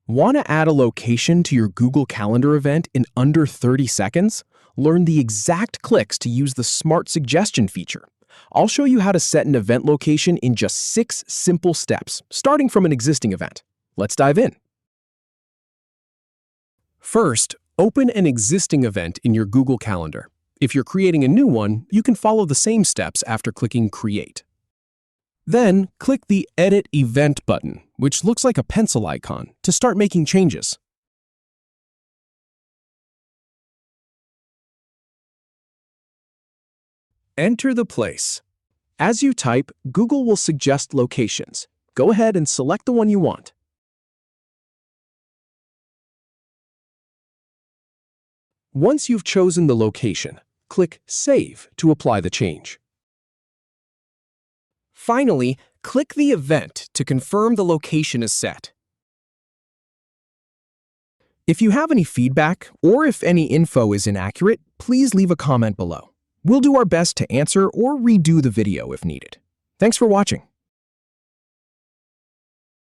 Want to add a location to your Google Calendar event in under 30 seconds? Learn the exact clicks to use the Smart Suggestion feature. I'll show you how to set an event location in just 6 simple steps, starting from an existing event. Let's dive in. First, open an existing event in your Google Calendar. If you're creating a new one, you can follow the same steps after clicking Create. Then, click the Edit Event button, which looks like a pencil icon, to start making changes. Enter the place. As you type, Google will suggest locations. Go ahead and select the one you want. Once you've chosen the location, click Save to apply the change. Finally, click the event to confirm the location is set. If you have any feedback or if any info is inaccurate, please leave a comment below. We'll do our best to answer or redo the video if needed. Thanks for watching.